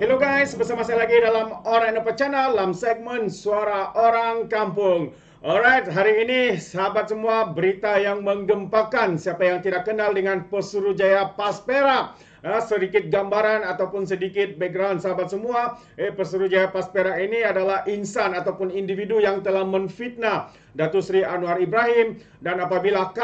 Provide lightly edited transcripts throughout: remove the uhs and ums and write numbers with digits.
Hello guys, bersama saya lagi dalam Orang Indo Channel dalam segmen Suara Orang Kampung. Alright, hari ini sahabat semua, berita yang menggempakan. Siapa yang tidak kenal dengan Pesuruhjaya PAS Perak? Sedikit gambaran ataupun sedikit background sahabat semua. Pesuruhjaya PAS Perak ini adalah insan ataupun individu yang telah menfitnah Datuk Seri Anwar Ibrahim, dan apabila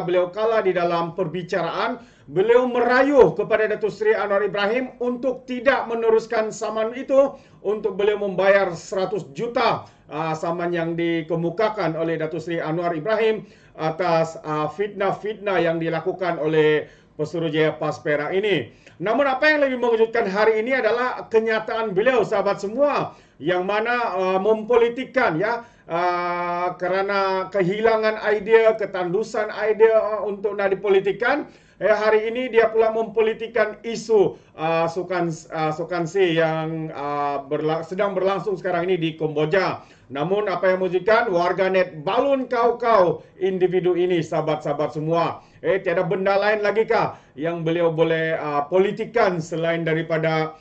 beliau kalah di dalam perbicaraan, beliau merayu kepada Datuk Seri Anwar Ibrahim untuk tidak meneruskan saman itu, untuk beliau membayar 100 juta saman yang dikemukakan oleh Datuk Seri Anwar Ibrahim atas fitnah-fitnah yang dilakukan oleh Pesuruhjaya PAS Perak ini. Namun apa yang lebih mengejutkan hari ini adalah kenyataan beliau sahabat semua, yang mana mempolitikkan kerana kehilangan idea, ketandusan idea untuk nak dipolitikkan. Hari ini dia pula mempolitikkan isu sukansi yang sedang berlangsung sekarang ini di Kamboja. Namun apa yang mengejutkan, warganet balun kau-kau individu ini sahabat-sahabat semua. Tiada benda lain lagi kah yang beliau boleh politikan selain daripada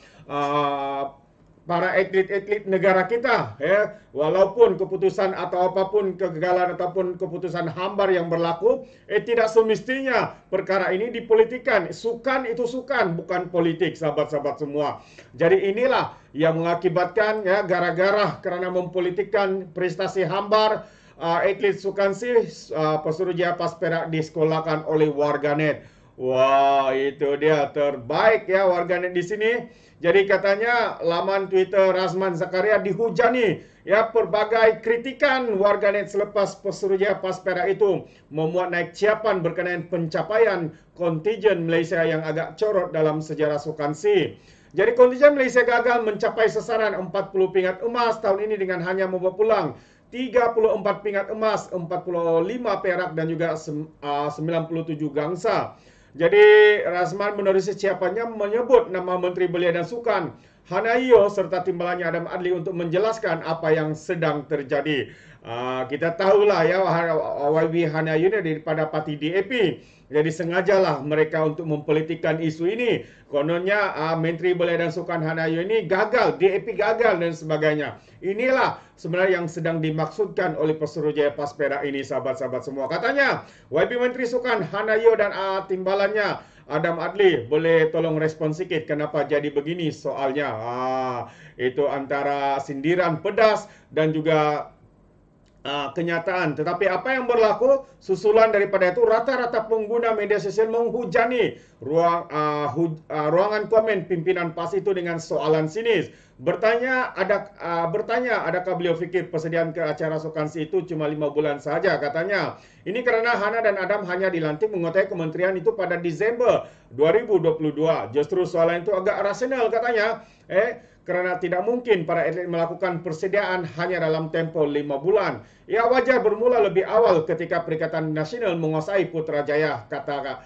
para atlet-atlet negara kita, walaupun keputusan atau apapun kegagalan ataupun keputusan hambar yang berlaku, tidak semestinya perkara ini dipolitikan. Sukan itu sukan, bukan politik sahabat-sahabat semua. Jadi inilah yang mengakibatkan gara-gara kerana mempolitikkan prestasi hambar, atlet sukansi Pesuruhjaya PAS Perak disekolahkan oleh warganet. Wah, itu dia terbaik warganet di sini. Jadi katanya laman Twitter Razman Zakaria dihujani pelbagai kritikan warganet selepas Pesuruhjaya PAS Perak itu memuat naik ciapan berkenaan pencapaian kontingen Malaysia yang agak corot dalam sejarah sukansi. Jadi kontingen Malaysia gagal mencapai sasaran 40 pingat emas tahun ini dengan hanya membawa pulang 34 pingat emas, 45 perak dan juga 97 gangsa. Jadi Razman menerusi ciapannya menyebut nama Menteri Belia dan Sukan Hanayo serta timbalannya Adam Adli untuk menjelaskan apa yang sedang terjadi. Kita tahulah YB Hanayo ini daripada parti DAP. Jadi sengajalah mereka untuk mempolitikkan isu ini. Kononnya Menteri Belia dan Sukan Hanayo ini gagal, DAP gagal dan sebagainya. Inilah sebenarnya yang sedang dimaksudkan oleh Pesuruhjaya PAS Perak ini sahabat-sahabat semua. Katanya YB Menteri Sukan Hanayo dan timbalannya Adam Adli, boleh tolong respon sikit kenapa jadi begini soalnya. Itu antara sindiran pedas dan juga kenyataan. Tetapi apa yang berlaku susulan daripada itu, rata-rata pengguna media sosial menghujani ruangan komen pimpinan PAS itu dengan soalan sinis. Bertanya adakah beliau fikir persediaan ke acara sukansi itu cuma 5 bulan saja katanya. Ini kerana Hana dan Adam hanya dilantik menguasai kementerian itu pada Disember 2022. Justru soalan itu agak rasional katanya. Kerana tidak mungkin para atlet melakukan persediaan hanya dalam tempoh 5 bulan. Ia wajar bermula lebih awal ketika Perikatan Nasional menguasai Putrajaya, kata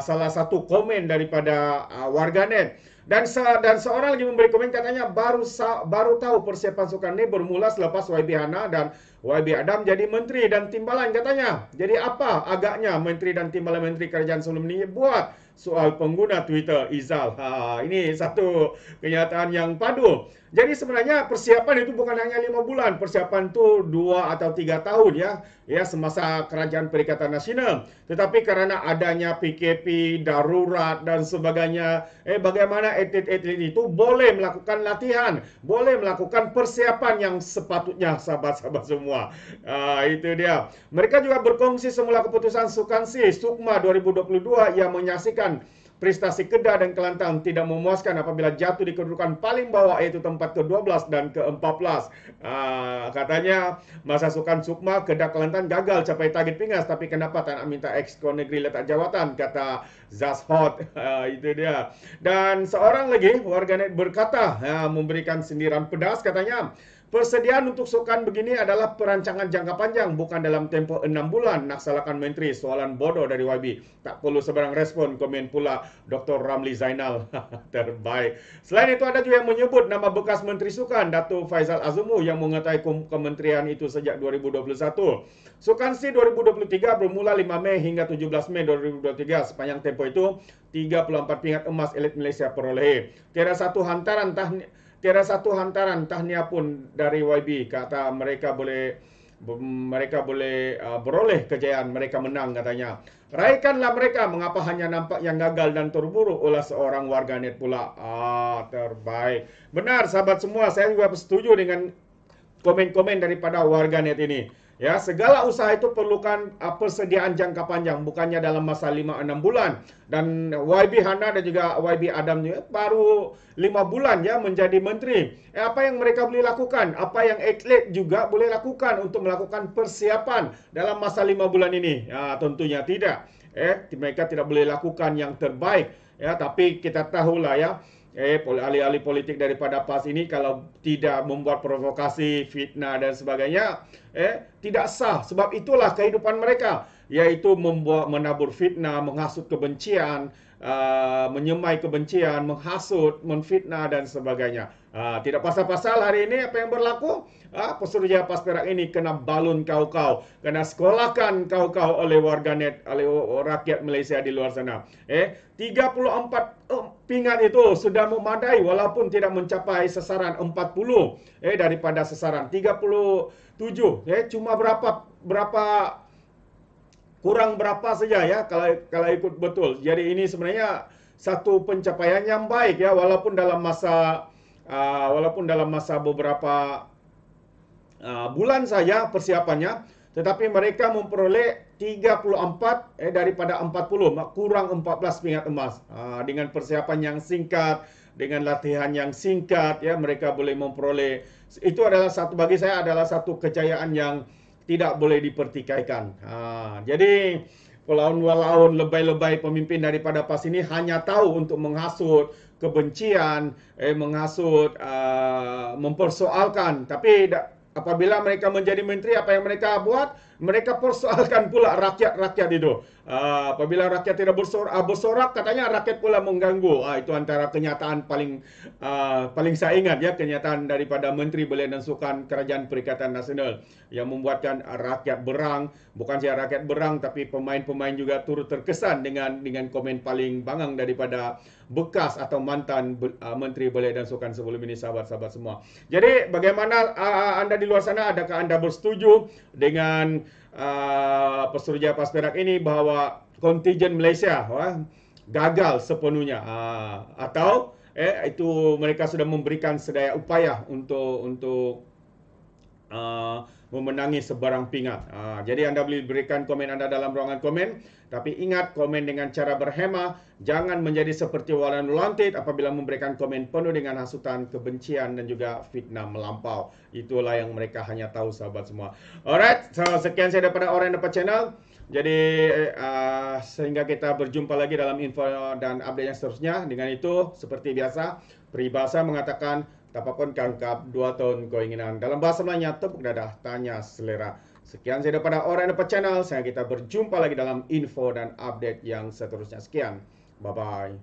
salah satu komen daripada warganet. Dan seorang lagi memberi komen katanya baru tahu persiapan sukan ini bermula selepas YB Hana dan YB Adam jadi menteri dan timbalan katanya. Jadi apa agaknya menteri dan timbalan menteri kerajaan sebelum ini buat? Soal pengguna Twitter Izal. Ini satu kenyataan yang padu. Jadi sebenarnya persiapan itu bukan hanya 5 bulan. Persiapan itu 2 atau 3 tahun semasa kerajaan Perikatan Nasional. Tetapi kerana adanya PKP, darurat dan sebagainya, bagaimana atlet-atlet itu boleh melakukan latihan, boleh melakukan persiapan yang sepatutnya sahabat-sahabat semua. Itu dia. Mereka juga berkongsi semula keputusan Sukansi Sukma 2022 yang menyaksikan prestasi Kedah dan Kelantan tidak memuaskan apabila jatuh di kedudukan paling bawah, yaitu tempat ke-12 dan ke-14. Katanya masa Sukan Sukma Kedah Kelantan gagal capai target pingas, tapi kenapa tak nak minta Exco Negeri letak jawatan, kata Zashot. Itu dia. Dan seorang lagi warganet berkata, memberikan sindiran pedas katanya, Persediaan untuk sukan begini adalah perancangan jangka panjang, bukan dalam tempoh 6 bulan. Naksalakan Menteri, soalan bodoh dari YB. Tak perlu sebarang respon, komen pula Dr. Ramli Zainal. Terbaik. Selain itu ada juga yang menyebut nama bekas Menteri Sukan, Datuk Faizal Azumu, yang mengetahui kementerian itu sejak 2021. Sukan SEA 2023 bermula 5 Mei hingga 17 Mei 2023. Sepanjang tempoh itu, 34 pingat emas elit Malaysia peroleh. Tiada satu hantaran tahniah pun dari YB, kata mereka boleh beroleh kejayaan, mereka menang katanya. Raikanlah mereka, mengapa hanya nampak yang gagal dan terburuk oleh seorang warganet pula. Terbaik. Benar sahabat semua, saya juga setuju dengan komen-komen daripada warganet ini. Ya, segala usaha itu perlukan persediaan jangka panjang, bukannya dalam masa 5-6 bulan. Dan YB Hana dan juga YB Adam juga baru 5 bulan ya menjadi menteri. Apa yang mereka boleh lakukan? Apa yang atlet juga boleh lakukan untuk melakukan persiapan dalam masa 5 bulan ini? Ya, tentunya tidak. Mereka tidak boleh lakukan yang terbaik. Ya, tapi kita tahulah ya. Ahli-ahli politik daripada PAS ini kalau tidak membuat provokasi, fitnah dan sebagainya, tidak sah. Sebab itulah kehidupan mereka, yaitu menabur fitnah, menghasut kebencian, menyemai kebencian, menghasut, menfitnah dan sebagainya. Tidak pasal-pasal hari ini apa yang berlaku? Pesuruhjaya PAS Perak ini kena balun kau-kau, kena sekolahkan kau-kau oleh warganet, oleh rakyat Malaysia di luar sana. 34 pingat itu sudah memadai walaupun tidak mencapai sasaran 40 daripada sasaran 37. Cuma kurang berapa saja ya kalau ikut betul. Jadi ini sebenarnya satu pencapaian yang baik ya, walaupun dalam masa beberapa bulan saja persiapannya, tetapi mereka memperoleh 34 daripada 40, kurang 14 pingat emas. Dengan persiapan yang singkat, dengan latihan yang singkat ya, mereka boleh memperoleh. Itu adalah bagi saya adalah satu kejayaan yang tidak boleh dipertikaikan. Jadi walaupun lebay-lebay pemimpin daripada PAS ini hanya tahu untuk menghasut kebencian, menghasut, mempersoalkan, tapi apabila mereka menjadi menteri, apa yang mereka buat? Mereka persoalkan pula rakyat itu. Apabila rakyat tidak bersorak, katanya rakyat pula mengganggu. Itu antara kenyataan paling saya ingat ya, kenyataan daripada Menteri Belia dan Sukan Kerajaan Perikatan Nasional yang membuatkan rakyat berang. Bukan saja rakyat berang, tapi pemain-pemain juga turut terkesan dengan komen paling bangang daripada bekas atau mantan Menteri Belia dan Sukan sebelum ini, sahabat-sahabat semua. Jadi bagaimana anda di luar sana? Adakah anda bersetuju dengan Pesuruhjaya PAS Perak ini bahwa kontingen Malaysia gagal sepenuhnya, atau itu mereka sudah memberikan sedaya upaya untuk memenangi sebarang pingat? Jadi anda boleh berikan komen anda dalam ruangan komen. Tapi ingat, komen dengan cara berhema. Jangan menjadi seperti Walan Lulantit apabila memberikan komen penuh dengan hasutan, kebencian dan juga fitnah melampau. Itulah yang mereka hanya tahu, sahabat semua. Alright, so sekian saya daripada Orang Dapat Channel. Jadi sehingga kita berjumpa lagi dalam info dan update yang seterusnya. Dengan itu, seperti biasa, peribahasa mengatakan tapapun kangkap 2 tahun keinginan. Dalam bahasa Melayu, tepuk dadah, tanya selera. Sekian saya daripada Orang Dapat Channel. Saya kita berjumpa lagi dalam info dan update yang seterusnya. Sekian. Bye-bye.